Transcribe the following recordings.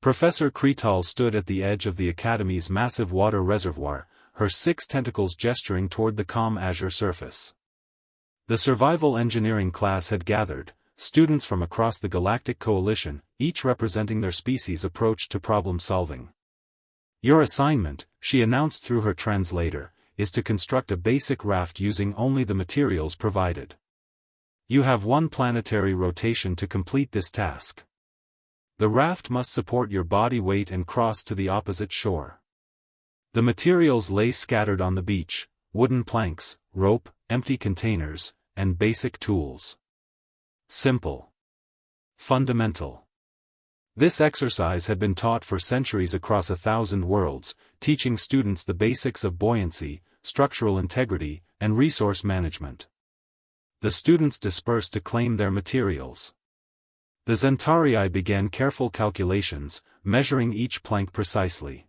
Professor Kretal stood at the edge of the Academy's massive water reservoir, her 6 tentacles gesturing toward the calm azure surface. The survival engineering class had gathered, students from across the Galactic Coalition, each representing their species' approach to problem-solving. Your assignment, she announced through her translator, is to construct a basic raft using only the materials provided. You have 1 planetary rotation to complete this task. The raft must support your body weight and cross to the opposite shore. The materials lay scattered on the beach: wooden planks, rope, empty containers, and basic tools. Simple. Fundamental. This exercise had been taught for centuries across 1,000 worlds, teaching students the basics of buoyancy, structural integrity, and resource management. The students dispersed to claim their materials. The Zentarii began careful calculations, measuring each plank precisely.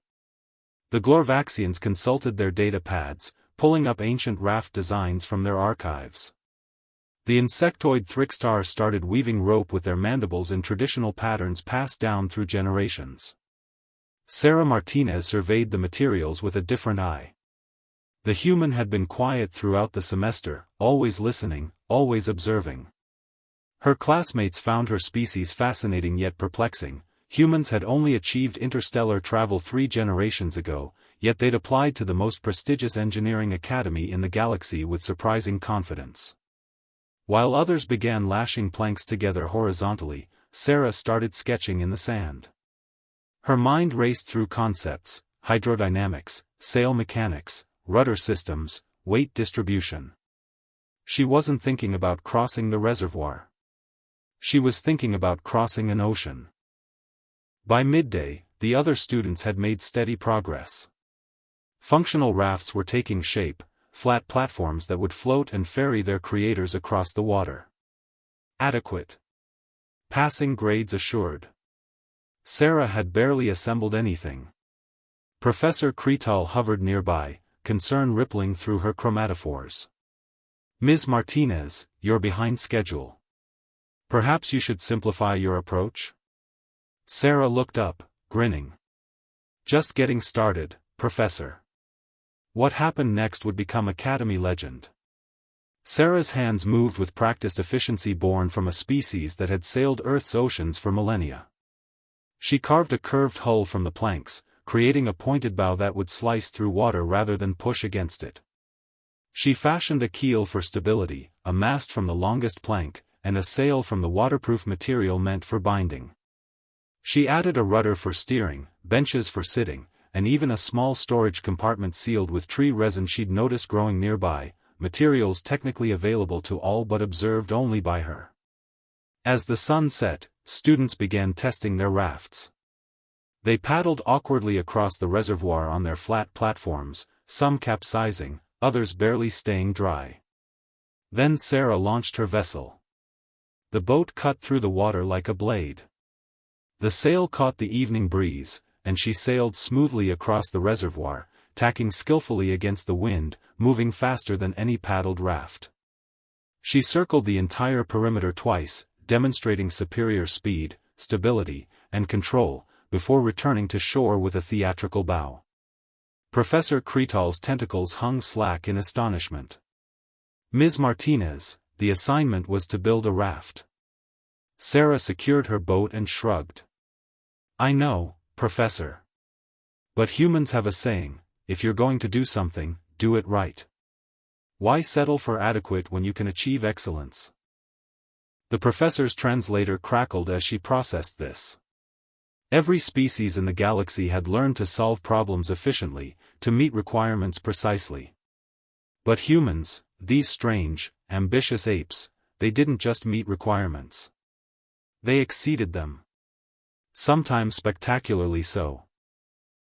The Glorvaxians consulted their data pads, pulling up ancient raft designs from their archives. The insectoid Thrixtar started weaving rope with their mandibles in traditional patterns passed down through generations. Sarah Martinez surveyed the materials with a different eye. The human had been quiet throughout the semester, always listening, always observing. Her classmates found her species fascinating yet perplexing. Humans had only achieved interstellar travel 3 generations ago, yet they'd applied to the most prestigious engineering academy in the galaxy with surprising confidence. While others began lashing planks together horizontally, Sarah started sketching in the sand. Her mind raced through concepts: hydrodynamics, sail mechanics, rudder systems, weight distribution. She wasn't thinking about crossing the reservoir. She was thinking about crossing an ocean. By midday, the other students had made steady progress. Functional rafts were taking shape, flat platforms that would float and ferry their creators across the water. Adequate. Passing grades assured. Sarah had barely assembled anything. Professor Kretal hovered nearby, concern rippling through her chromatophores. "Ms. Martinez, you're behind schedule. Perhaps you should simplify your approach?" Sarah looked up, grinning. "Just getting started, Professor." What happened next would become Academy legend. Sarah's hands moved with practiced efficiency born from a species that had sailed Earth's oceans for millennia. She carved a curved hull from the planks, creating a pointed bow that would slice through water rather than push against it. She fashioned a keel for stability, a mast from the longest plank, and a sail from the waterproof material meant for binding. She added a rudder for steering, benches for sitting, and even a small storage compartment sealed with tree resin she'd noticed growing nearby, materials technically available to all but observed only by her. As the sun set, students began testing their rafts. They paddled awkwardly across the reservoir on their flat platforms, some capsizing, others barely staying dry. Then Sarah launched her vessel. The boat cut through the water like a blade. The sail caught the evening breeze, and she sailed smoothly across the reservoir, tacking skillfully against the wind, moving faster than any paddled raft. She circled the entire perimeter twice, demonstrating superior speed, stability, and control, before returning to shore with a theatrical bow. Professor Kretal's tentacles hung slack in astonishment. "Ms. Martinez, the assignment was to build a raft." Sarah secured her boat and shrugged. "I know, Professor. But humans have a saying: if you're going to do something, do it right. Why settle for adequate when you can achieve excellence?" The professor's translator crackled as she processed this. Every species in the galaxy had learned to solve problems efficiently, to meet requirements precisely. But humans, these strange, ambitious apes, they didn't just meet requirements. They exceeded them. Sometimes spectacularly so.